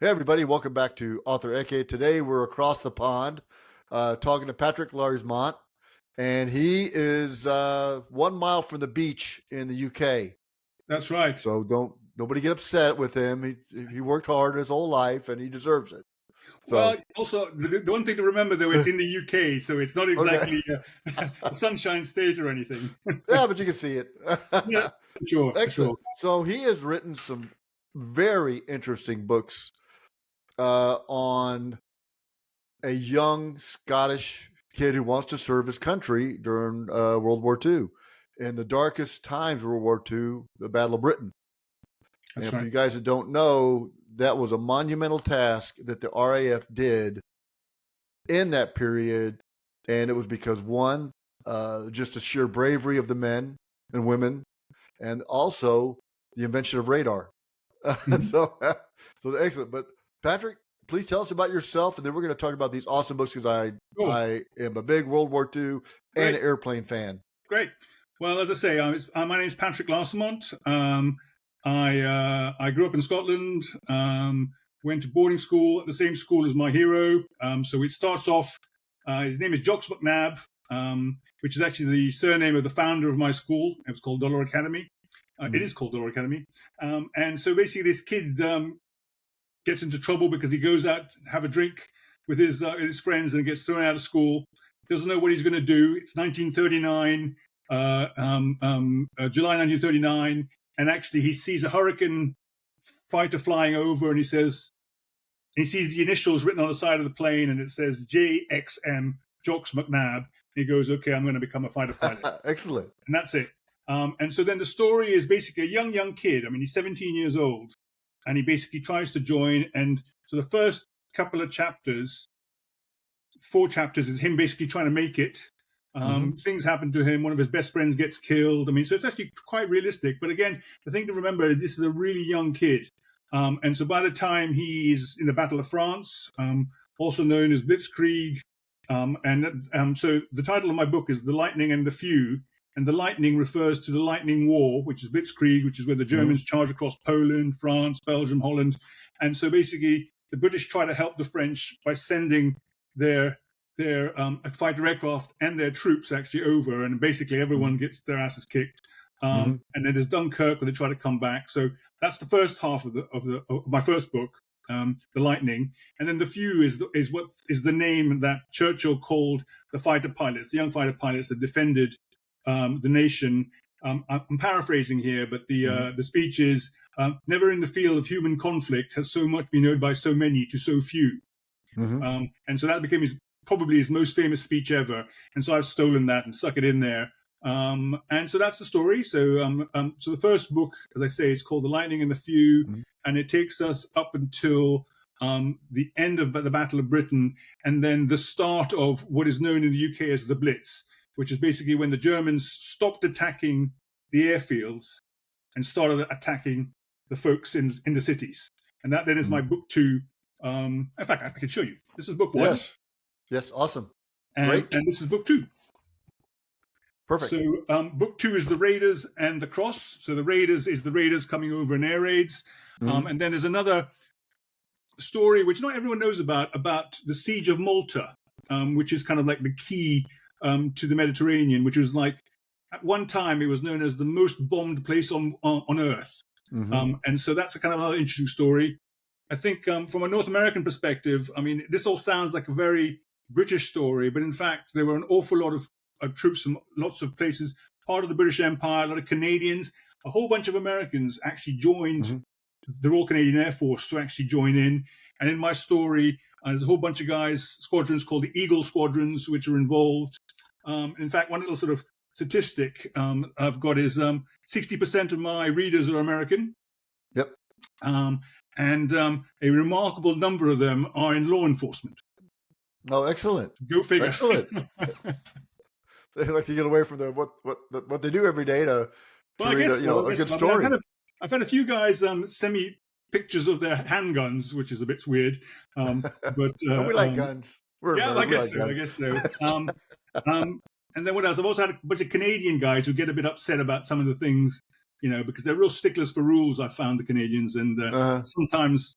Hey, everybody, welcome back to Author Ecke. Today we're across the pond talking to Patrick Larsimont, and he is 1 mile from the beach in the UK. That's right. So nobody get upset with him. He worked hard his whole life, and he deserves it. Well, So, also, the one thing to remember, though, it's in the UK, so it's not okay. exactly a Sunshine State or anything. Yeah, but you can see it. Yeah, for sure, for Excellent. sure. So he has written some very interesting books on a young Scottish kid who wants to serve his country during World War II. In the darkest times of World War II, the Battle of Britain. That's And right. for you guys that don't know, that was a monumental task that the RAF did in that period. And it was because, one, just the sheer bravery of the men and women, and also the invention of radar. Mhm. So excellent. But Patrick, please tell us about yourself, and then we're going to talk about these awesome books because Cool. I am a big World War II and Great, airplane fan. great. Well, as I say, my name is Patrick Larsimont. I grew up in Scotland. Went to boarding school at the same school as my hero. So it starts off. His name is Jocks McNabb, which is actually the surname of the founder of my school. It was called Dollar Academy. It is called Dollar Academy. And so basically, this kid gets into trouble because he goes out to have a drink with his friends and gets thrown out of school. Doesn't know what he's going to do. It's 1939, July 1939, and actually he sees a Hurricane fighter flying over, and he sees the initials written on the side of the plane, and it says JXM, Jocks McNabb. And he goes, "Okay, I'm going to become a fighter pilot," Excellent. and that's it. And so then the story is basically a young kid. I mean, he's 17 years old, and he basically tries to join. And so the first couple of chapters, 4 chapters, is him basically trying to make it. Things happen to him. One of his best friends gets killed. I mean, so it's actually quite realistic. But again, the thing to remember is this is a really young kid. And so by the time he's in the Battle of France, also known as Blitzkrieg, so the title of my book is The Lightning and the Few. And the lightning refers to the Lightning War, which is Blitzkrieg, which is where the Germans charge across Poland, France, Belgium, Holland. And so basically, the British try to help the French by sending their fighter aircraft and their troops actually over, and basically everyone gets their asses kicked. And then there's Dunkirk, where they try to come back. So that's the first half of my first book, The Lightning, and then the Few is what is the name that Churchill called the fighter pilots, the young fighter pilots that defended the nation. I'm paraphrasing here, but the speech is, "Never in the field of human conflict has so much been known by so many to so few." And so that became probably his most famous speech ever. And so I've stolen that and stuck it in there. And so that's the story. So the first book, as I say, is called The Lightning and the Few, and it takes us up until the end of the Battle of Britain, and then the start of what is known in the UK as the Blitz, which is basically when the Germans stopped attacking the airfields and started attacking the folks in the cities. And that then is my book 2. In fact, I can show you. This is book 1. Yes, awesome. And Great. this is book 2. Perfect. So book 2 is The Raiders and the Cross. So the Raiders is the Raiders coming over in air raids. And then there's another story, which not everyone knows about the Siege of Malta, which is kind of like the key to the Mediterranean, which was like, at one time, it was known as the most bombed place on Earth. And so that's a kind of another interesting story. I think from a North American perspective, I mean, this all sounds like a very British story, but in fact, there were an awful lot of troops from lots of places, part of the British Empire, a lot of Canadians, a whole bunch of Americans actually joined the Royal Canadian Air Force to actually join in. And in my story, there's a whole bunch of squadrons called the Eagle Squadrons, which are involved. In fact, one little sort of statistic I've got is 60% of my readers are American. Yep. And a remarkable number of them are in law enforcement. Oh, excellent. Go figure. Excellent. They like to get away from what they do every day to read a good story. I've had a few guys send me pictures of their handguns, which is a bit weird. But we like guns. I guess so. And then what else? I've also had a bunch of Canadian guys who get a bit upset about some of the things, because they're real sticklers for rules. I've found the Canadians, and sometimes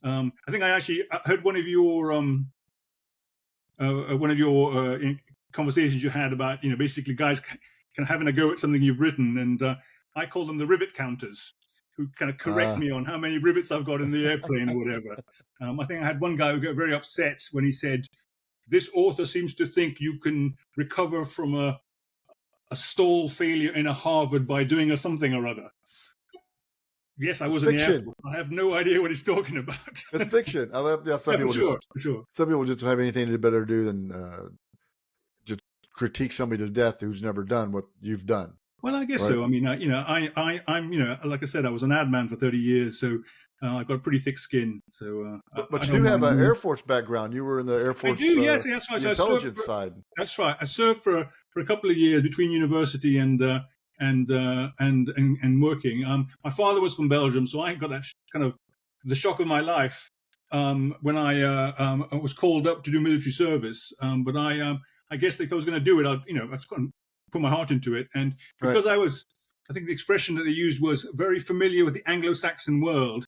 I think I heard one of your conversations you had about, basically guys kind of having a go at something you've written, and I call them the rivet counters, who kind of correct me on how many rivets I've got in the airplane or whatever. I think I had one guy who got very upset when he said, "This author seems to think you can recover from a stall failure in a Harvard by doing a something or other." Yes, I was in the Air Force. I have no idea what he's talking about. It's fiction. Some people just don't have anything better to do than just critique somebody to death who's never done what you've done. Well, I guess so. I mean, I'm like I said, I was an ad man for 30 years, so I've got pretty thick skin. So, but you do have an Air Force background. You were in the Air Force. I do. Yes, that's right. The intelligence side. That's right. I served for a couple of years between university and working. My father was from Belgium, so I got that kind of the shock of my life when I was called up to do military service. But I guess if I was going to do it, I was going to put my heart into it. And because I think the expression that they used was very familiar with the Anglo-Saxon world.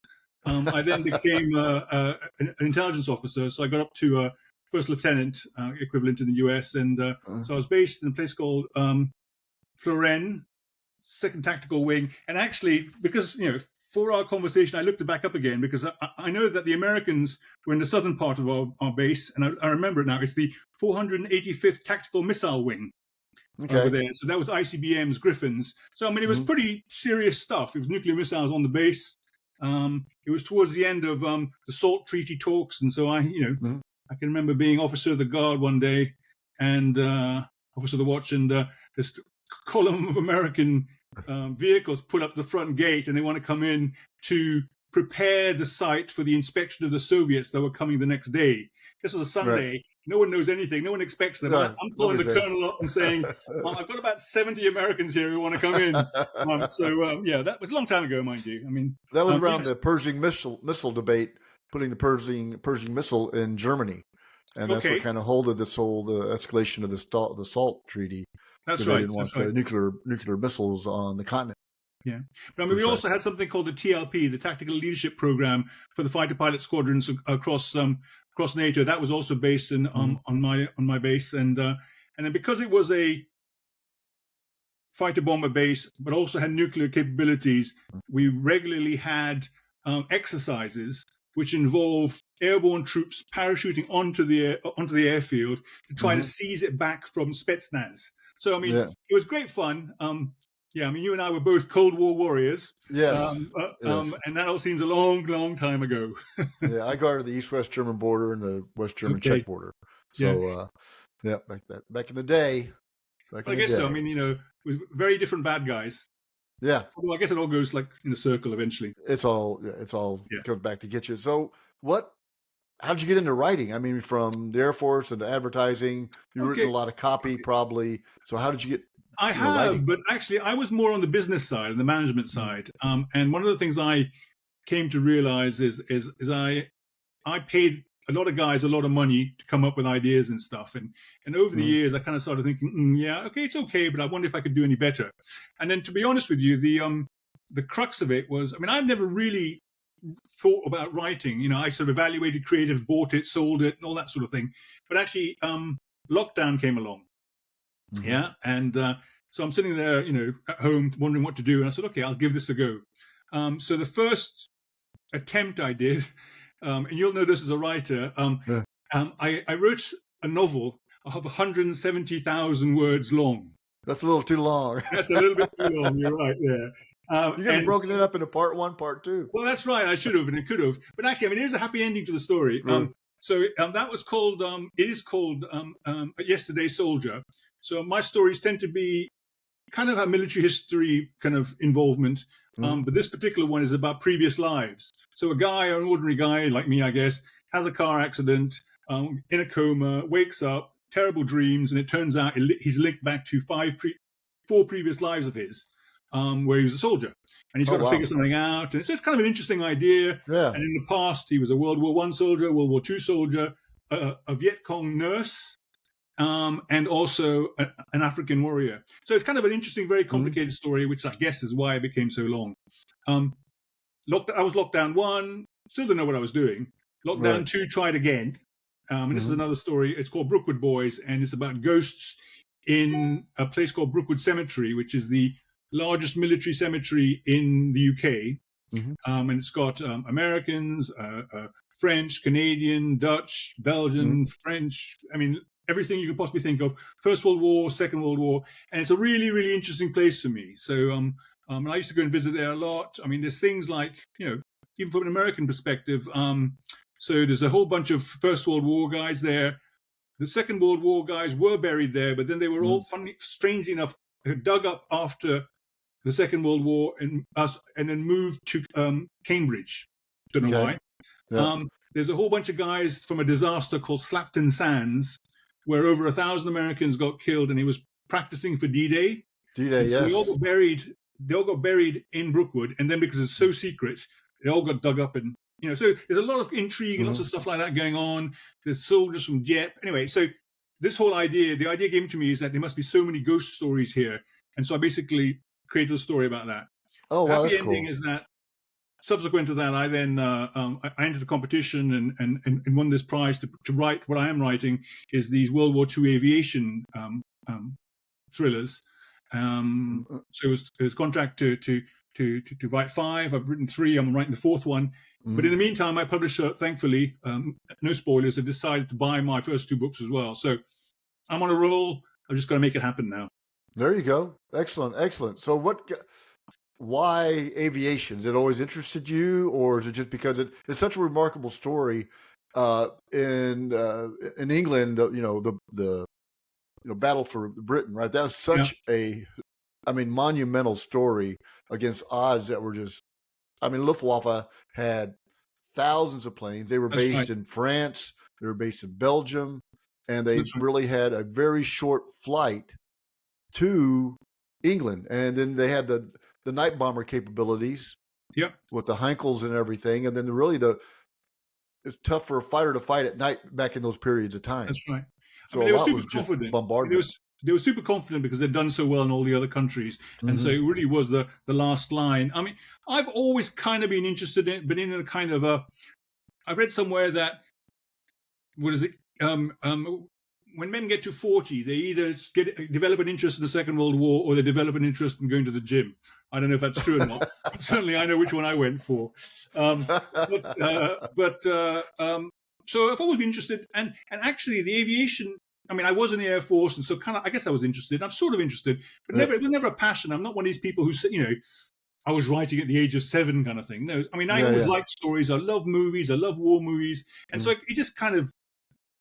I then became an intelligence officer, so I got up to first lieutenant equivalent in the US, and so I was based in a place called Florenne, 2nd Tactical Wing. And actually, because for our conversation, I looked it back up again because I know that the Americans were in the southern part of our base, and I remember it now. It's the 485th Tactical Missile Wing. Over there. So that was ICBM's Griffins. So, I mean, it was pretty serious stuff. It was nuclear missiles on the base. It was towards the end of the SALT Treaty talks. And so I can remember being officer of the guard one day and officer of the watch, and this column of American vehicles pull up the front gate, and they want to come in to prepare the site for the inspection of the Soviets that were coming the next day. This was a Sunday. Right. No one knows anything. No one expects them. No, I'm calling the colonel up and saying, I've got about 70 Americans here who want to come in. That was a long time ago, mind you. I mean, that was around the Pershing missile debate, putting the Pershing missile in Germany. And that's what kind of holded this whole escalation of the SALT Treaty. That's right. They didn't want nuclear missiles on the continent. Yeah. But I mean, we also had something called the TLP, the Tactical Leadership Program for the fighter pilot squadrons across NATO. That was also based on my base, and then because it was a fighter bomber base, but also had nuclear capabilities, we regularly had exercises which involved airborne troops parachuting onto the airfield to try to seize it back from Spetsnaz. So I mean, it was great fun. I mean, you and I were both Cold War warriors. Yes. And that all seems a long, long time ago. Yeah, I guarded the East-West German border and the West German Czech border. So, back in the day. I guess so. I mean, it was very different bad guys. Yeah. Well, I guess it all goes like in a circle eventually. It's all comes back to get you. So, how'd you get into writing? I mean, from the Air Force and advertising, you've written a lot of copy, probably. So, how did you get? I have, writing? But actually, I was more on the business side and the management side. And one of the things I came to realize is I paid a lot of guys a lot of money to come up with ideas and stuff. And over the years, I kind of started thinking, it's okay, but I wonder if I could do any better. And then, to be honest with you, the crux of it was, I mean, I've never really thought about writing. I sort of evaluated creatives, bought it, sold it, and all that sort of thing. But actually, lockdown came along. Yeah. And so I'm sitting there, at home wondering what to do. And I said, okay, I'll give this a go. So the first attempt I did, and you'll know this as a writer, I wrote a novel of 170,000 words long. That's a little too long. That's a little bit too long. You're right there. You could have broken it up into part 1, part 2. Well, that's right. I should have, and it could have. But actually, I mean, there's a happy ending to the story. So that was called, it is called Yesterday Soldier. So my stories tend to be kind of a military history kind of involvement. But this particular one is about previous lives. So an ordinary guy like me, I guess, has a car accident, in a coma, wakes up, terrible dreams, and it turns out he's linked back to 4 previous lives of his, where he was a soldier. And he's got to figure something out. And it's kind of an interesting idea. Yeah. And in the past, he was a World War I soldier, World War II soldier, a Viet Cong nurse, and also an African warrior. So it's kind of an interesting, very complicated story, which I guess is why it became so long. I was lockdown 1, still don't know what I was doing. Lockdown Right. 2 tried again. And this is Hmm. another story. It's called Brookwood Boys, and it's about ghosts in a place called Brookwood Cemetery, which is the largest military cemetery in the UK. Hmm. And it's got Americans, French, Canadian, Dutch, Hmm. Belgian, French. I mean, everything you could possibly think of. First World War, Second World War, and it's a really, really interesting place for me. So, and I used to go and visit there a lot. I mean, there's things like, even from an American perspective. So there's a whole bunch of First World War guys there. The Second World War guys were buried there, but then they were all, strangely enough, dug up after the Second World War and then moved to Cambridge. Don't know Okay. why. Yeah. There's a whole bunch of guys from a disaster called Slapton Sands, where over 1,000 Americans got killed, and he was practicing for D-Day. D-Day. And so they all Yes. got buried. They all got buried in Brookwood, and then because it's so secret, they all got dug up. And so there's a lot of intrigue, lots Hmm. of stuff like that going on. There's soldiers from Dieppe. Anyway, so this whole idea, the idea came to me is that there must be so many ghost stories here, and so I basically created a story about that. Oh, wow, Happy that's ending cool. is that subsequent to that, I then I entered a competition and won this prize to write what I am writing is these World War II aviation thrillers. Mm-hmm. So it was contract to write 5. I've written 3. I'm writing the 4th one. But in the meantime, my publisher, thankfully, no spoilers, have decided to buy my first 2 books as well. So I'm on a roll. I've just got to make it happen now. There you go. Excellent, excellent. So why aviation? Has it always interested you, or is it just because it's such a remarkable story? In England, the battle for Britain, right? That was Yeah, such monumental story against odds that were just. I mean, Luftwaffe had thousands of planes. They were that's right. based in France. They were based in Belgium, and they That's right. really had a very short flight to England. And then they had the night bomber capabilities Yep, with the Heinkels and everything. And then it's tough for a fighter to fight at night back in those periods of time. that's right. I So mean, a they were lot super was just confident. I mean, bombardment. they were super confident because they'd done so well in all the other countries, and so Hmm. it really was the last line. I mean, I've always kind of been interested in, but in a kind of a. I read somewhere that what is it? When men get to 40, they either develop an interest in the Second World War or they develop an interest in going to the gym. I don't know if that's true or not, but certainly I know which one I went for. Um, so I've always been interested, and actually the aviation. I mean, I was in the Air Force, and so kind of I guess I was interested. I'm sort of interested, but Yeah, never. It was never a passion. I'm not one of these people who say, I was writing at the age of 7 kind of thing. No, I mean, I yeah, always yeah. liked stories. I love movies. I love war movies, and so Mhm. it just kind of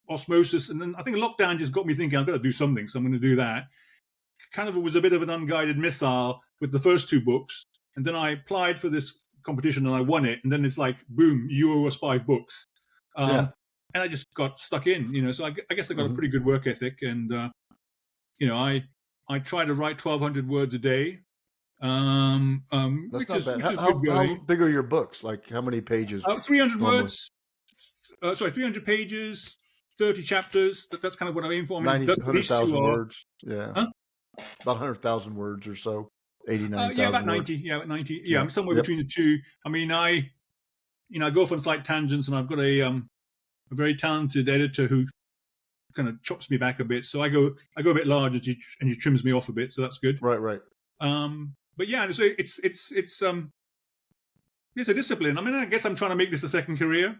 osmosis. And then I think lockdown just got me thinking I've got to do something, so I'm going to do that. Kind of it was a bit of an unguided missile with the first 2 books, and then I applied for this competition and I won it, and then it's like boom, you owe us 5 books, Yeah. and I just got stuck in, So I guess I got a Hmm. pretty good work ethic, and I try to write 1,200 words a day, That's which not is bad. good How going. big are your books? Like how many pages 300 normally? words, sorry, 300 pages, 30 chapters. That's kind of what I aim for. I mean, 90, these 2 are, words. Yeah. huh? About 100,000 words or so. 89,000 Yeah, about words. 90. Yeah, about 90. Yeah, Yeah. I'm somewhere Yep. between the 2. I mean, I go off on slight tangents, and I've got a very talented editor who kind of chops me back a bit. So I go a bit large, and she trims me off a bit. So that's good. Right, right. But yeah, so it's a discipline. I mean, I guess I'm trying to make this a second career.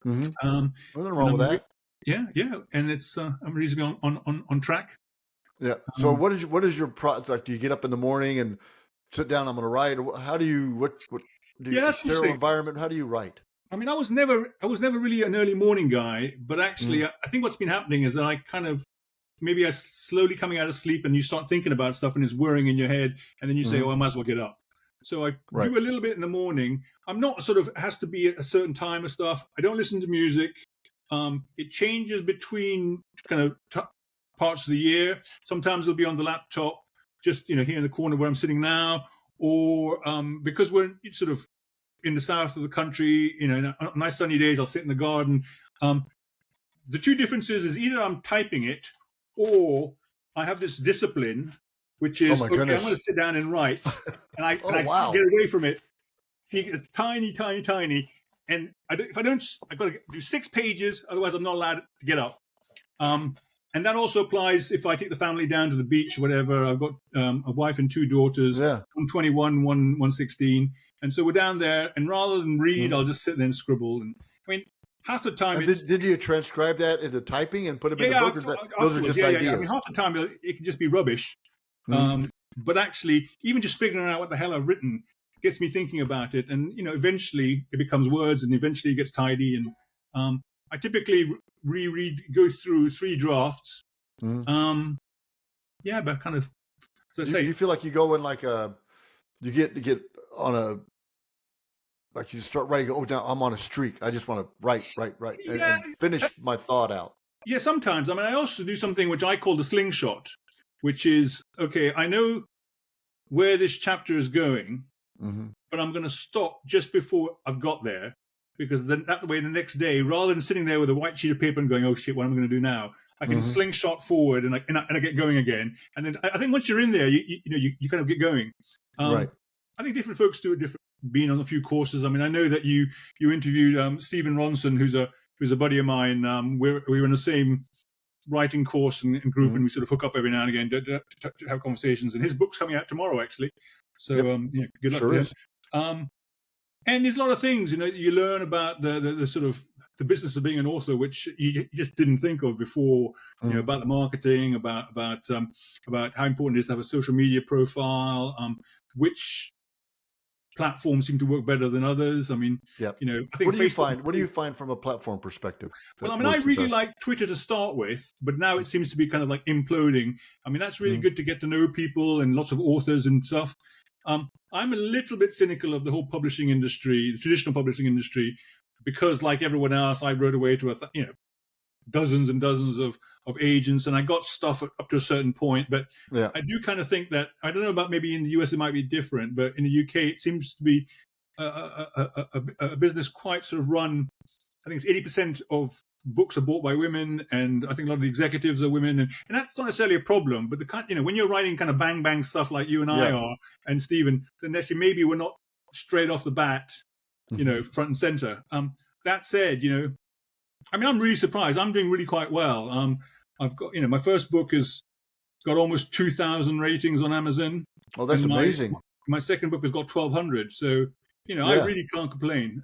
Hmm. Um, Nothing and wrong with that. yeah, and it's I'm reasonably on track. Yeah. So Um, what is your process? Like, do you get up in the morning and sit down? I'm going to write. How do you, what do you, yeah, a that's sterile interesting. environment? How do you write? I mean, I was never really an early morning guy, but actually, Mm, I think what's been happening is that I kind of maybe I slowly coming out of sleep, and you start thinking about stuff, and it's whirring in your head, and then you say, hmm. "Oh, I might as well get up." So I Right. do a little bit in the morning. I'm not sort of it has to be at a certain time or stuff. I don't listen to music. It changes between kind of parts of the year. Sometimes it'll be on the laptop, just here in the corner where I'm sitting now, or because we're sort of in the south of the country, on nice sunny days, I'll sit in the garden. Um, the 2 differences is either I'm typing it or I have this discipline, which Oh is my okay. I'm going goodness. to sit down and write, and I Oh, can't get wow. away from it. See, it's tiny, tiny, tiny, and if I don't, I've got to do 6 pages. Otherwise, I'm not allowed to get up. And that also applies if I take the family down to the beach or whatever. I've got a wife and 2 daughters. Yeah. I'm 21, one 16. And so we're down there, and rather than read, I'll just sit there and scribble. And I mean, half the time And did you transcribe that into typing and put them in the book? Those are just ideas. I mean, half the time it can just be rubbish. But actually, even just figuring out what the hell I've written gets me thinking about it. And, eventually it becomes words, and eventually it gets tidy. And I typically reread, go through 3 drafts. But kind of, as I say, you feel like you go in like you get on a, like you start writing, now I'm on a streak. I just want to write, and finish my thought out. Yeah, sometimes. I mean, I also do something which I call the slingshot, which is, okay, I know where this chapter is going, but I'm going to stop just before I've got there, because then that way the next day, rather than sitting there with a white sheet of paper and going, oh shit, what am I going to do now? I can slingshot forward and I get going again. And then I think once you're in there, you kind of get going. Right. I think different folks do it different. Being on a few courses. I mean, I know that you interviewed Stephen Ronson, who's a buddy of mine. We were in the same writing course and group, and we sort of hook up every now and again to have conversations. And his book's coming out tomorrow, actually. So good luck to him. And there's a lot of things you learn about the sort of the business of being an author, which you just didn't think of before. About the marketing, about how important it is to have a social media profile, which platforms seem to work better than others. I mean, I think what do you find from a platform perspective? Well, I mean, I really like Twitter to start with, but now it seems to be kind of like imploding. I mean, that's really good to get to know people and lots of authors and stuff. I'm a little bit cynical of the whole publishing industry, the traditional publishing industry, because like everyone else, I wrote away to dozens and dozens of agents, and I got stuff up to a certain point. But I do kind of think that, I don't know about, maybe in the US it might be different, but in the UK it seems to be a business quite sort of run. I think it's 80% of books are bought by women, and I think a lot of the executives are women, and that's not necessarily a problem. But the kind, when you're writing kind of bang stuff like you and I are, and Stephen, then actually maybe we're not straight off the bat, front and center. That said, I mean, I'm really surprised. I'm doing really quite well. I've got, my first book has got almost 2,000 ratings on Amazon. Oh, that's amazing. My second book has got 1,200. So, I really can't complain.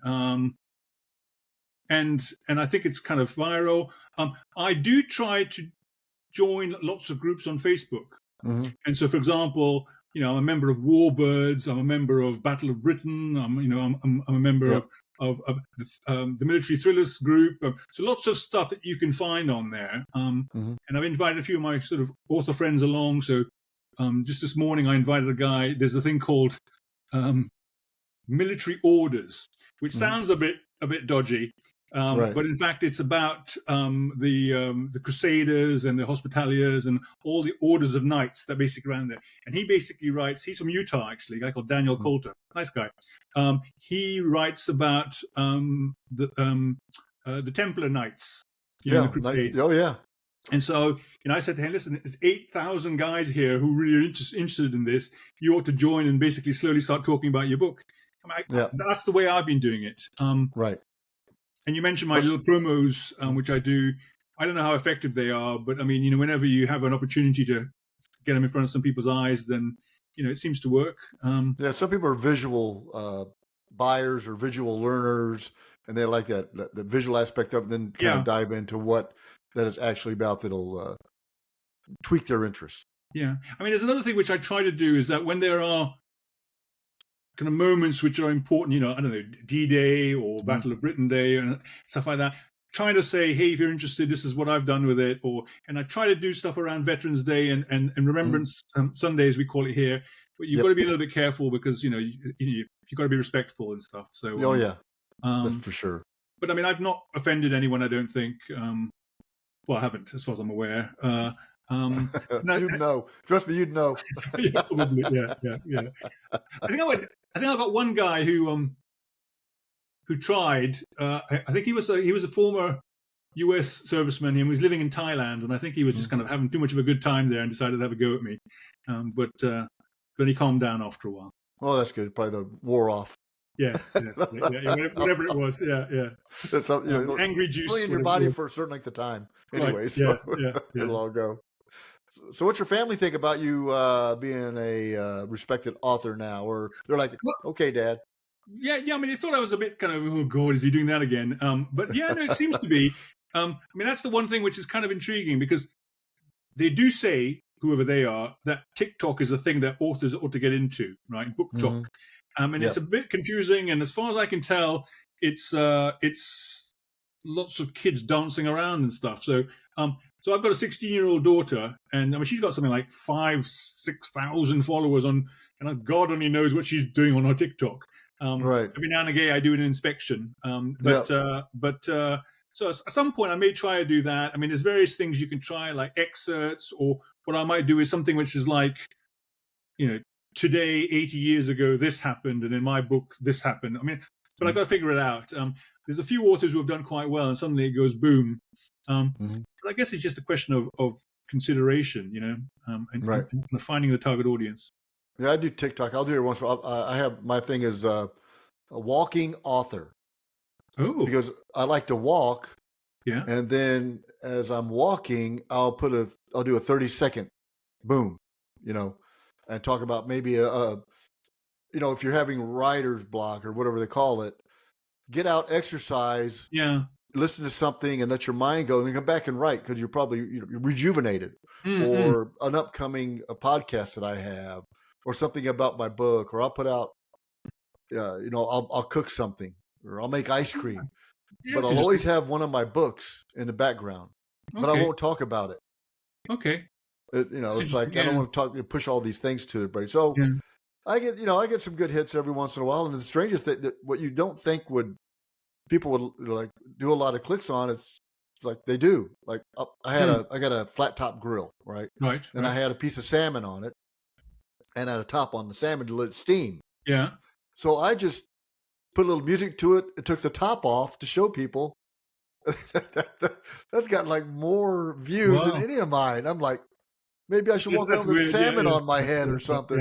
And I think it's kind of viral. I do try to join lots of groups on Facebook. And so, for example, I'm a member of Warbirds. I'm a member of Battle of Britain. I'm a member of the military thrillers group. So lots of stuff that you can find on there. And I've invited a few of my sort of author friends along. So just this morning, I invited a guy. There's a thing called military orders, which sounds a bit dodgy. But in fact, it's about the Crusaders and the Hospitaliers and all the orders of knights that basically around there. And he basically writes, he's from Utah, actually, a guy called Daniel Coulter, nice guy. He writes about the Templar Knights, the Crusades. Oh, yeah. And so, I said to him, listen, there's 8,000 guys here who really are interested in this. You ought to join and basically slowly start talking about your book. That's the way I've been doing it. Right. And you mentioned my little promos, which I do. I don't know how effective they are, but I mean, whenever you have an opportunity to get them in front of some people's eyes, then, it seems to work. Some people are visual buyers or visual learners, and they like that the visual aspect of it, then kind of dive into what that is actually about that'll tweak their interest. Yeah. I mean, there's another thing which I try to do is that when there are kind of moments which are important, I don't know, D-Day or Battle of Britain Day and stuff like that, trying to say, hey, if you're interested, this is what I've done with it. And I try to do stuff around Veterans Day and Remembrance Sundays, we call it here. But you've got to be a little bit careful because, you've got to be respectful and stuff. So, that's for sure. But I mean, I've not offended anyone, I don't think. Well, I haven't, as far as I'm aware. You'd know. Trust me, you'd know. Probably. Yeah. I think I got one guy who tried. I think he was a former U.S. serviceman. He was living in Thailand, and I think he was just kind of having too much of a good time there and decided to have a go at me. But then he calmed down after a while. Well, that's good. Probably the wore off. Whatever it was. Yeah. That's you know, Angry only juice, in your whatever it body was. for a certain length of time Right. anyway, Yeah. so Yeah. it'll all go. So what's your family think about you being a respected author now? Or they're like, Well, okay, Dad. yeah. I mean, they thought I was a bit kind of, oh God, is he doing that again? But yeah, no, it seems to be. I mean, that's the one thing which is kind of intriguing because they do say, whoever they are, that TikTok is a thing that authors ought to get into, right? Book talk. Hmm. And it's Yep. a bit confusing. And as far as I can tell, it's lots of kids dancing around and stuff. So I've got a 16-year-old daughter, and I mean she's got something like 6,000 followers on, and God only knows what she's doing on her TikTok. Right. Every now and again, I do an inspection, Yep. so at some point I may try to do that. I mean, there's various things you can try, like excerpts, or what I might do is something which is like, you know, today, 80 years ago, this happened, and in my book, this happened. I mean, but I've got to figure it out. There's a few authors who have done quite well, and suddenly it goes boom. Hmm. But I guess it's just a question of consideration, Right. and finding the target audience. Yeah, I do TikTok. I'll do it once. I have my thing is a walking author Oh, because I like to walk, yeah. and then as I'm walking, I'll do a 30-second boom, you know, and talk about maybe if you're having writer's block or whatever they call it, get out, exercise, Yeah. listen to something, and let your mind go, and then come back and write because you're probably you're rejuvenated, Mm-mm. or an upcoming podcast that I have, or something about my book, or I'll put out, I'll cook something, or I'll make ice cream, Yeah, but it's I'll interesting. always have one of my books in the background, but I Okay. won't talk about it. Okay. It's It's interesting. like I don't want to push all these things to everybody. So Yeah. I get some good hits every once in a while, and the strangest thing that what you don't think people would like do a lot of clicks on, it's like they do. Like I got a flat top grill, right, Right. and I Right. had a piece of salmon on it, and I had a top on the salmon to let it steam. Yeah. So I just put a little music to it and took the top off to show people. That's got like more views than Wow. any of mine. I'm like, maybe I should walk That's around with weird. Yeah. salmon Yeah. on my head or Yeah. something.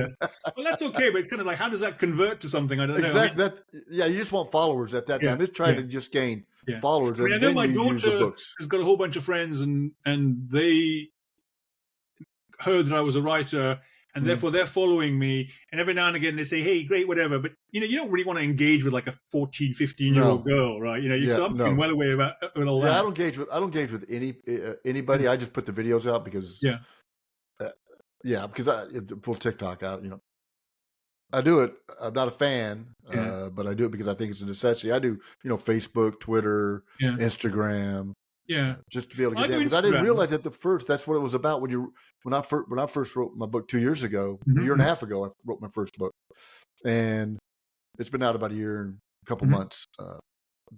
Well, that's okay, but it's kind of like, how does that convert to something? I don't know. I mean, Exactly. Yeah, you just want followers at that yeah. time. It's trying Yeah. to just gain Yeah. followers, I mean, I and know then my you use the daughter books. has got a whole bunch of friends, and they heard that I was a writer, and Mm. therefore they're following me. And every now and again they say, "Hey, great, whatever." But you don't really want to engage with like a 14, 15-year-old No. girl, right? Yeah. So I'm thinking No. well away about with all Yeah. that. I don't engage with anybody. Yeah. I just put the videos out because Yeah. uh, because I pull TikTok out. I do it. I'm not a fan, Yeah. but I do it because I think it's a necessity. I do, Facebook, Twitter, Yeah. Instagram, Yeah. just to be able to I get do that. Because I didn't Instagram. realize at the first that's what it was about when I first wrote my book 2 years ago, a year and a Mm-hmm. half ago. I wrote my first book, and it's been out about a year and a couple Mm-hmm. months.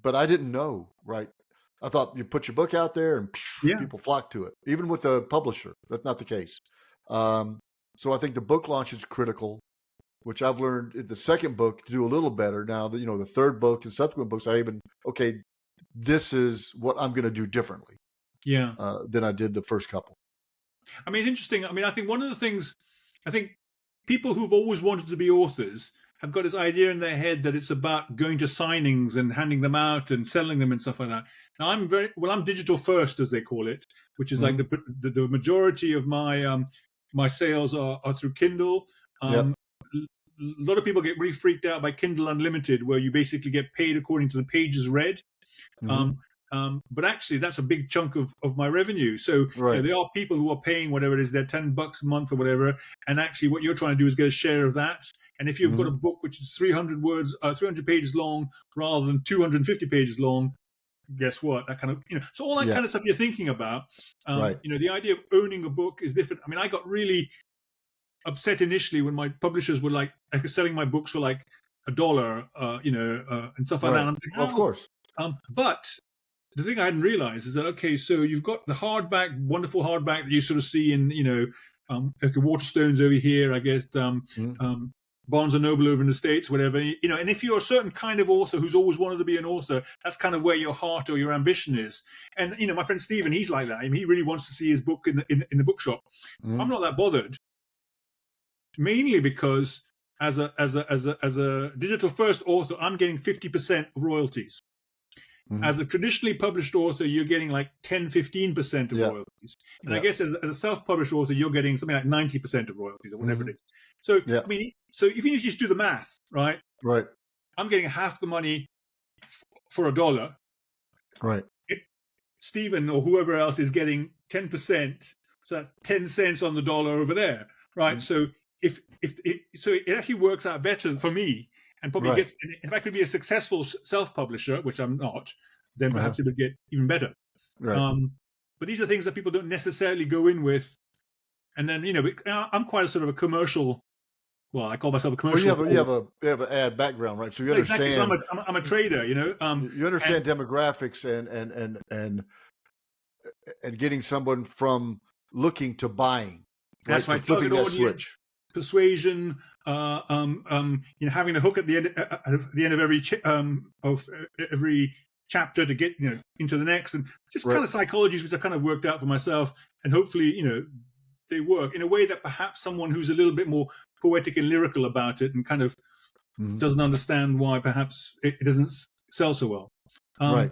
But I didn't know, right? I thought you put your book out there and Yeah. people flock to it, even with a publisher. That's not the case. So I think the book launch is critical, which I've learned in the second book to do a little better. Now that the third book and subsequent books, this is what I'm going to do differently Yeah. than I did the first couple. I mean, it's interesting. I mean, I think one of the things, I think people who've always wanted to be authors have got this idea in their head that it's about going to signings and handing them out and selling them and stuff like that. Now, I'm digital first, as they call it, which is like the majority of my sales are through Kindle. Yep. A lot of people get really freaked out by Kindle Unlimited, where you basically get paid according to the pages read. But actually, that's a big chunk of my revenue. So Right. there are people who are paying whatever it is, they're $10 a month or whatever. And actually, what you're trying to do is get a share of that. And if you've got a book which is 300 pages long rather than 250 pages long, guess what? That kind of so all that kind of stuff you're thinking about. Right. The idea of owning a book is different. I mean, I got really upset initially when my publishers were like selling my books for like $1, and stuff like that. And I'm thinking, Well, of course. But the thing I hadn't realized is that, okay, so you've got the hardback, wonderful hardback that you sort of see in, Ecke Waterstones over here, I guess, Barnes and Noble over in the States, whatever, and if you're a certain kind of author who's always wanted to be an author, that's kind of where your heart or your ambition is. And, my friend Stephen, he's like that. I mean, he really wants to see his book in the bookshop. I'm not that bothered, mainly because as a digital first author, I'm getting 50% of royalties. As a traditionally published author, you're getting like 10-15% of royalties. And I guess as a self-published author, you're getting something like 90% of royalties or whatever it is. So, I mean, so if you just do the math, right? Right. I'm getting half the money for $1. Right. Stephen or whoever else is getting 10%. So that's 10 cents on the dollar over there, right? So if it actually works out better for me, and probably gets, if I could be a successful self-publisher, which I'm not, then perhaps it would get even better. Right. But these are things that people don't necessarily go in with. And then, I'm quite a sort of a commercial. Well, I call myself a commercial. Well, you have an ad background, right? So you understand. Exactly. So I'm a trader, you understand demographics and getting someone from looking to buying. That's right. Flipping that switch. Persuasion, having a hook at the end of every chapter to get into the next, and just kind of psychologies which I've kind of worked out for myself, and hopefully they work in a way that perhaps someone who's a little bit more poetic and lyrical about it and kind of doesn't understand why perhaps it doesn't sell so well. Right.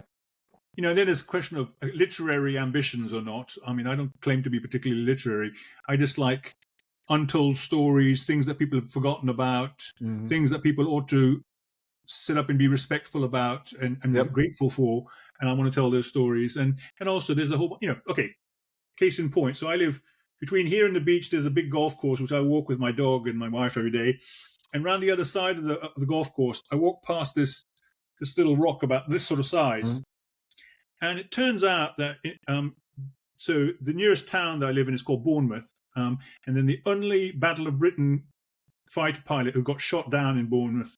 Then there's a question of literary ambitions or not. I mean, I don't claim to be particularly literary. I just like untold stories, things that people have forgotten about, things that people ought to sit up and be respectful about and grateful for. And I want to tell those stories. And also there's a whole, case in point. So I live between here and the beach. There's a big golf course, which I walk with my dog and my wife every day. And around the other side of the golf course, I walk past this little rock about this sort of size. And it turns out that so the nearest town that I live in is called Bournemouth, and then the only Battle of Britain fighter pilot who got shot down in Bournemouth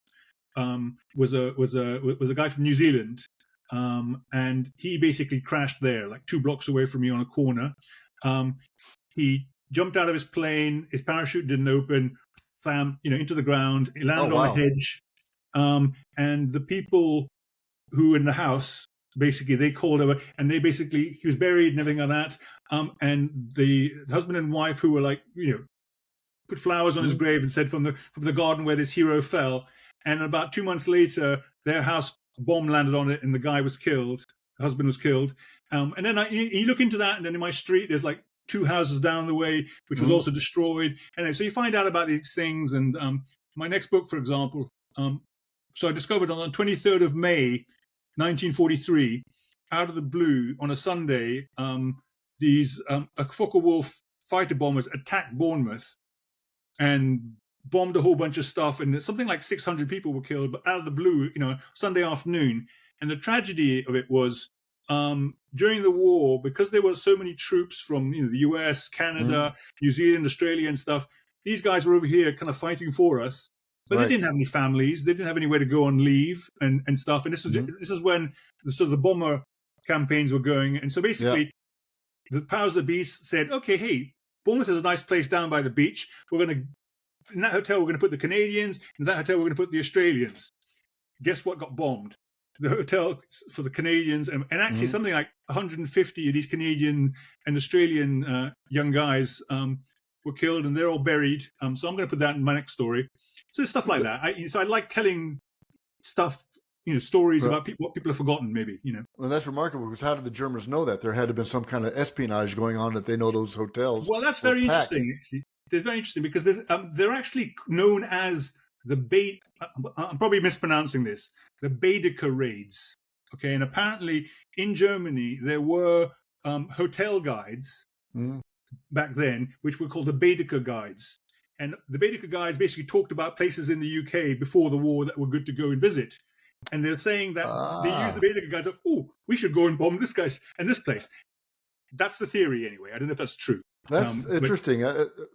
was a guy from New Zealand, and he basically crashed there, like 2 blocks away from me on a corner. He jumped out of his plane, his parachute didn't open, into the ground. He landed on a hedge, and the people who were in the house, basically they called over, and he was buried and everything like that. And the husband and wife, who were like, put flowers on his grave and said from the garden where this hero fell. And about 2 months later, their house, a bomb landed on it, and the guy was killed. The husband was killed. And then you look into that, and then in my street, there's like 2 houses down the way, which was also destroyed. And so you find out about these things. And my next book, for example, so I discovered on the 23rd of May, 1943, out of the blue on a Sunday, these Focke-Wulf fighter bombers attacked Bournemouth and bombed a whole bunch of stuff, and something like 600 people were killed, but out of the blue, Sunday afternoon. And the tragedy of it was during the war, because there were so many troops from the US, Canada, New Zealand, Australia and stuff, these guys were over here kind of fighting for us. But they didn't have any families. They didn't have anywhere to go on leave and stuff. And this is when the bomber campaigns were going. And so basically, the powers that be said, okay, hey, Bournemouth is a nice place down by the beach. In that hotel, we're going to put the Canadians. In that hotel, we're going to put the Australians. Guess what got bombed? The hotel for the Canadians. And actually something like 150 of these Canadian and Australian young guys were killed, and they're all buried. So I'm going to put that in my next story. So stuff like that. I like telling stuff, stories about what people have forgotten, maybe. Well, that's remarkable, because how did the Germans know that? There had to have been some kind of espionage going on that they know those hotels. Well, that's very interesting. Actually, it's very interesting because they're actually known as the I'm probably mispronouncing this. The Baedeker raids. Okay, and apparently in Germany there were hotel guides back then, which were called the Baedeker guides. And the Baedeker guides basically talked about places in the UK before the war that were good to go and visit. And they're saying that they use the Baedeker guides. Oh, we should go and bomb this guy and this place. That's the theory, anyway. I don't know if that's true. That's interesting,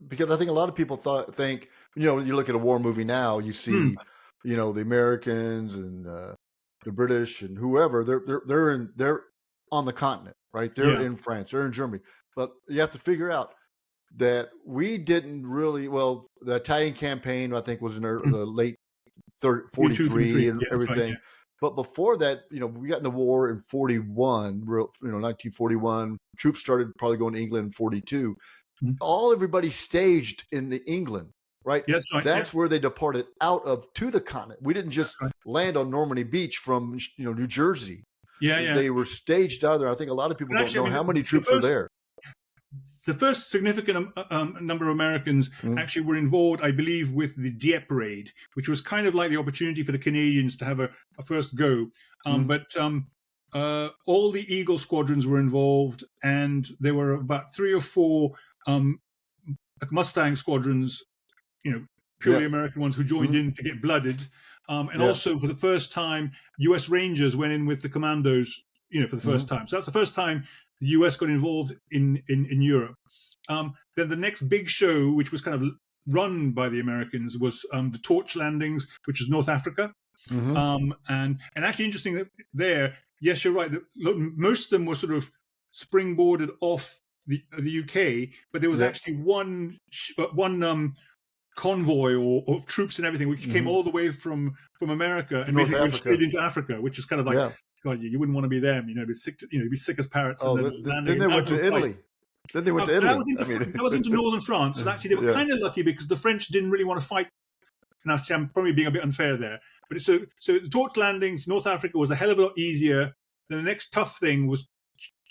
because I think a lot of people think, you look at a war movie now, you see, the Americans and the British and whoever, they're on the continent, right? They're in France, they're in Germany. But you have to figure out that we didn't really, the Italian campaign, I think, was in the late 43 and everything. But before that, we got in the war in 41, 1941. Troops started probably going to England in 42. Everybody staged in England. right? Yeah, that's right. Yeah, That's where they departed out of to the continent. We didn't just right. land on Normandy Beach from New Jersey. Yeah, yeah. They were staged out there. I think a lot of people And don't actually, know I how mean, many troops were there. the first significant number of Americans Mm, actually were involved, I believe, with the Dieppe raid, which was kind of like the opportunity for the Canadians to have a first go. mm, But all the Eagle squadrons were involved, and there were about 3 or 4 um, Mustang squadrons, yeah, purely American ones who joined mm, in to get blooded. And yeah, also, for the first time, U.S. Rangers went in with the commandos, for the mm, first time. So that's the first time the U.S. got involved in Europe. Then the next big show, which was kind of run by the Americans, was the Torch landings, which is North Africa. mm-hmm. And actually interesting that there, yes, you're right. Most of them were sort of springboarded off the UK, but there was Yeah, actually one convoy of troops and everything, which came mm-hmm. all the way from America To and North basically went Africa. straight into Africa, which is kind of like, Yeah. God, you wouldn't want to be them. Be sick. Be sick as parrots, and Oh, then then landing they went out of to sight. Italy. Then they went to That Italy. was into I mean, that was into northern France, and actually they were yeah. kind of lucky because the French didn't really want to fight. Now, I'm probably being a bit unfair there, but so the Torch landings, North Africa was a hell of a lot easier. Then the next tough thing was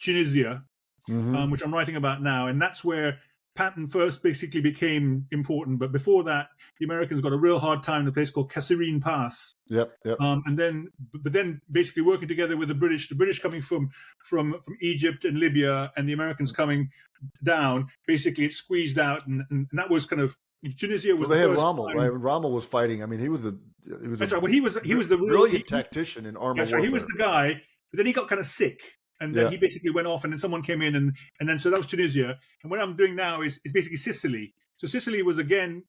Tunisia, Mm-hmm. which I'm writing about now, and that's where Patton first basically became important. But before that, the Americans got a real hard time in a place called Kasserine Pass. Yep. Yep. But then basically working together with the British coming from Egypt and Libya, and the Americans coming down, basically it squeezed out, and that was kind of Tunisia was Well, they the had first Rommel, time. right? When Rommel was fighting, I mean, he was a That's right. Well, he was the real brilliant tactician in armor that's right. He was warfare. the guy, but then he got kind of sick, and then Yeah. he basically went off, and then someone came in, and then so that was Tunisia. And what I'm doing now is basically Sicily. So Sicily was again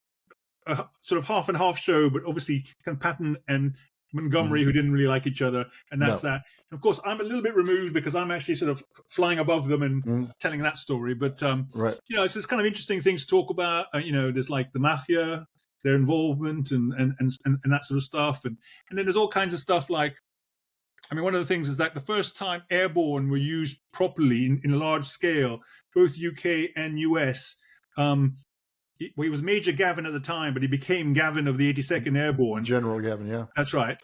a sort of half and half show, but obviously kind of Patton and Montgomery, Mhm. who didn't really like each other, and that's No. that. And of course, I'm a little bit removed because I'm actually sort of flying above them and Mhm. telling that story. But Right. so it's kind of interesting things to talk about. There's like the mafia, their involvement, and that sort of stuff, and then there's all kinds of stuff like. I mean, one of the things is that the first time airborne were used properly in a large scale, both UK and US. He was Major Gavin at the time, but he became Gavin of the 82nd Airborne. General Gavin, yeah. That's right.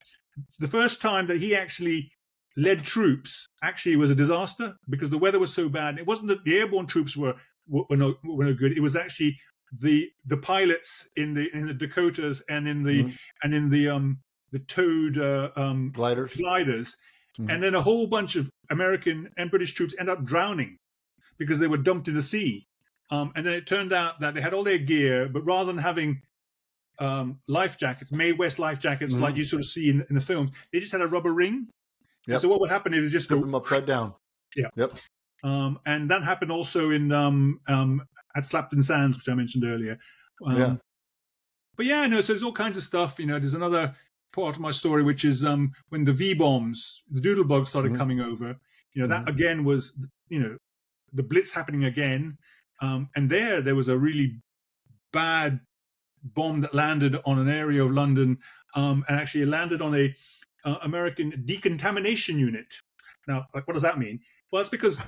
The first time that he actually led troops actually was a disaster because the weather was so bad. It wasn't that the airborne troops were no good. It was actually the pilots in the Dakotas and in the towed Gliders. Mhm. and then a whole bunch of American and British troops end up drowning because they were dumped in the sea. And then it turned out that they had all their gear, but rather than having life jackets, Mae West life jackets, like you sort of see in the films, they just had a rubber ring. Yep. And so what would happen is just Flip go them upside down. Yeah. Yep. And that happened also in at Slapton Sands, which I mentioned earlier. Yeah. But yeah, no. So there's all kinds of stuff. There's another part of my story, which is when the V bombs, the Doodlebugs started coming over. That again was the Blitz happening again. And there was a really bad bomb that landed on an area of London, and actually it landed on a American decontamination unit. Now, what does that mean? Well, it's because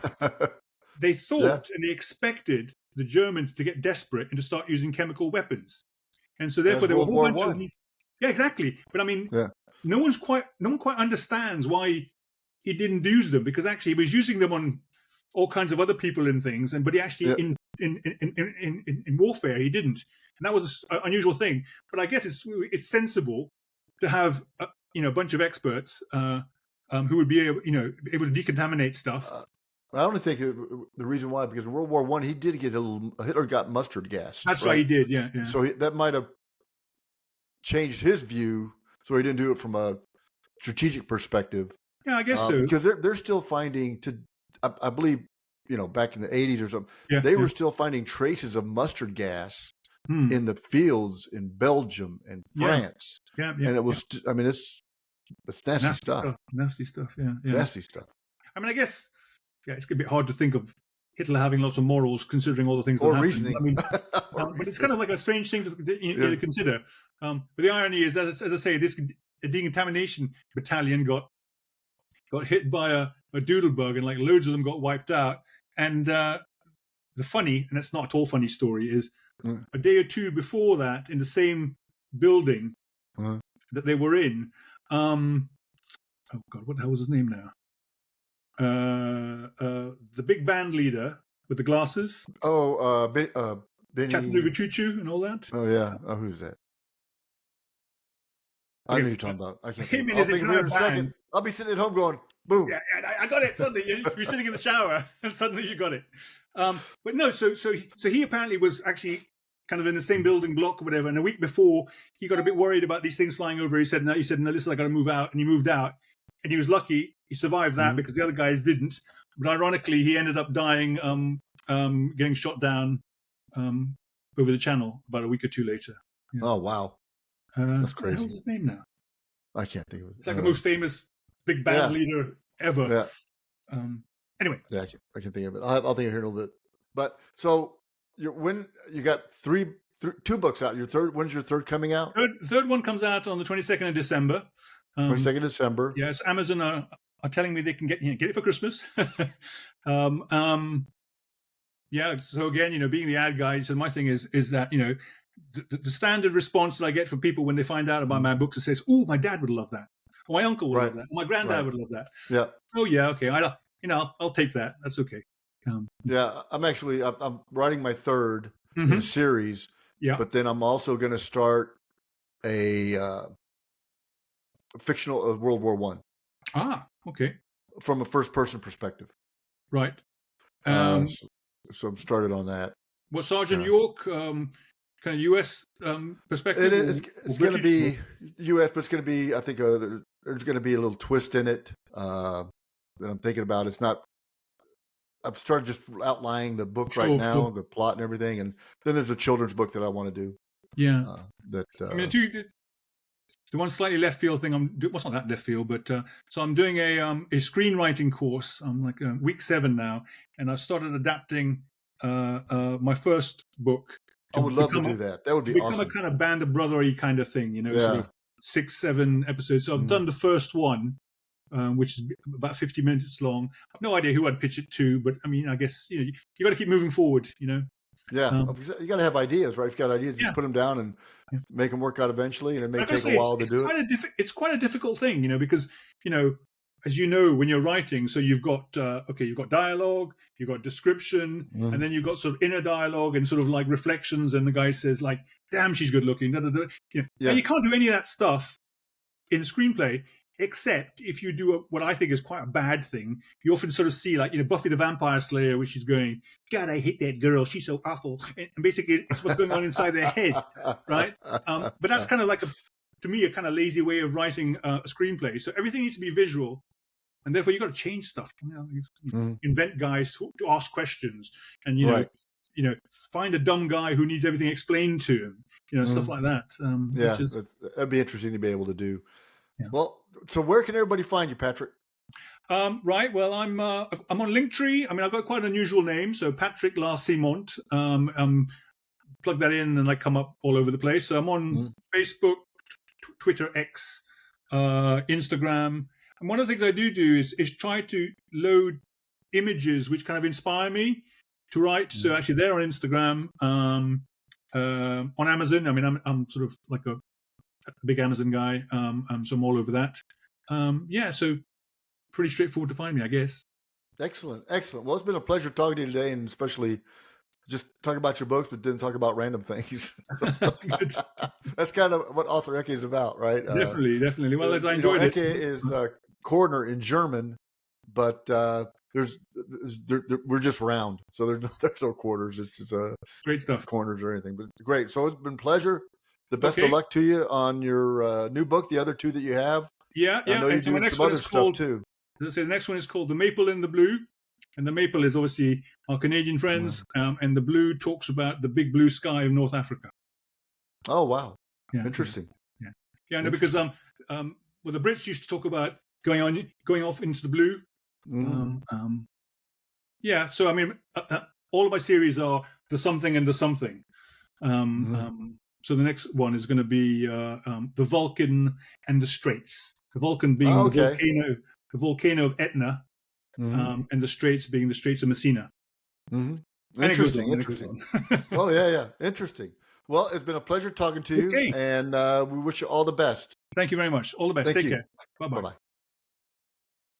they thought and they expected the Germans to get desperate and to start using chemical weapons, and so therefore there were a whole bunch of these. Yeah, exactly. But I mean, no one quite understands why he didn't use them because actually he was using them on all kinds of other people and things, but he actually in warfare he didn't, and that was an unusual thing. But I guess it's sensible to have a bunch of experts who would be able to decontaminate stuff. I only think the reason why, because in World War I, he did get Hitler got mustard gas. That's right, he did, yeah. So that might have changed his view, so he didn't do it from a strategic perspective. Yeah, I guess so. Because they're still finding, I believe, back in the 80s or something, they were still finding traces of mustard gas in the fields in Belgium and France. Yeah. And it was, I mean, it's nasty stuff. Nasty stuff, yeah. Nasty stuff. I mean, I guess, it's a bit hard to think of Hitler having lots of morals considering all the things that or happened. reasoning. I mean, but it's kind of like a strange thing to consider. But the irony is, as I say, this decontamination battalion got hit by a doodlebug, and like loads of them got wiped out. And the funny, and it's not at all funny story, is Mm. a day or two before that in the same building that they were in. Oh God, what the hell was his name now? The big band leader with the glasses, Oh, Chattanooga Benny. Choo Choo, and all that. Oh yeah. Oh, who's that? I know Okay, who you're talking about. I can't think of him it. and I'll his think of it here entire in a second. band. I'll be sitting at home going, boom. Yeah, I got it. Suddenly, you're sitting in the shower, and suddenly you got it. But no, so he apparently was actually kind of in the same building block or whatever. And a week before, he got a bit worried about these things flying over. He said, no, listen, I got to move out, and he moved out, and he was lucky. He survived that because the other guys didn't. But ironically, he ended up dying, getting shot down over the channel about a week or two later. Yeah. Oh wow, that's What the hell's crazy. his name now? I can't think of it. It's like the most famous big band leader ever. Yeah. Anyway. Yeah, I can think of it. I'll think of it here in a little bit. But so when you got two books out. When's your third coming out? Third one comes out on the 22nd of December. 22nd December. Yes, Amazon are telling me they can get it for Christmas. Yeah. So again, being the ad guy, so my thing is that the standard response that I get from people when they find out about my books is says, "Oh, my dad would love that. Or my uncle would love that. Or my granddad would love that." Yeah. Oh yeah, okay. I'll take that. That's okay. Yeah, I'm writing my third in a series. Yeah. But then I'm also going to start a fictional World War I. Ah, okay. From a first-person perspective. Right. So I'm started on that. What Sergeant York? Kind of U.S. Perspective? It's going to be U.S., but it's going to be, I think, there's going to be a little twist in it that I'm thinking about. It's not. I've started just outlining the book right now, the plot and everything, and then there's a children's book that I want to do. Yeah. The one slightly left field thing it's not that left field, but so I'm doing a screenwriting course. I'm like week 7 now, and I've started adapting my first book. I would love to do that. That would be awesome. Become a kind of Band of Brothery kind of thing, sort of 6-7 episodes. So I've done the first one, which is about 50 minutes long. I've no idea who I'd pitch it to, but I mean, I guess you got to keep moving forward. Yeah, you got to have ideas, right? If you got ideas, you put them down and make them work out eventually, and it may take a while to do it. It's quite a difficult thing, because as you know, when you're writing, so you've got you've got dialogue, you've got description, and then you've got sort of inner dialogue and sort of like reflections, and the guy says like, "Damn, she's good looking." Now you can't do any of that stuff in a screenplay, except if you do what I think is quite a bad thing. You often sort of see like Buffy the Vampire Slayer, which is going, "God, I hate that girl. She's so awful," and basically it's what's going on inside their head, right? But that's kind of like to me a kind of lazy way of writing a screenplay. So everything needs to be visual. And therefore, you've got to change stuff. Invent guys to ask questions, and find a dumb guy who needs everything explained to him. Stuff like that. That'd be interesting to be able to do. Yeah. Well, so where can everybody find you, Patrick? Right. Well, I'm on Linktree. I mean, I've got quite an unusual name, so Patrick Larsimont. Plug that in, and I come up all over the place. So I'm on Facebook, Twitter, X, Instagram. And one of the things I do is try to load images which kind of inspire me to write. So actually, they're on Instagram, on Amazon. I mean, I'm sort of like a big Amazon guy, so I'm all over that. So pretty straightforward to find me, I guess. Excellent. Well, it's been a pleasure talking to you today, and especially just talk about your books, but didn't talk about random things. That's kind of what author Ecke is about, right? Definitely. Well, as I enjoyed Ecke is corner in German, but we're just round, so there's no quarters. It's just great stuff, corners or anything. But great. So it's been a pleasure. The best of luck to you on your new book, the other 2 that you have. Yeah. I know you're doing some other stuff too. As I say, the next one is called The Maple in the Blue. And the maple is obviously our Canadian friends, and the blue talks about the big blue sky of North Africa. Oh, wow. Yeah, interesting. Yeah. No, because the Brits used to talk about going off into the blue. So I mean, all of my series are the something and the something. So the next one is going to be the Vulcan and the Straits. The Vulcan being the volcano of Etna. And the Straits being the Straits of Messina. And it goes Interesting. on, and it goes Interesting. on. Oh, yeah. Interesting. Well, it's been a pleasure talking to you, Okay. and we wish you all the best. Thank you very much. All the best. Thank Take you. care. Bye bye. Bye-bye.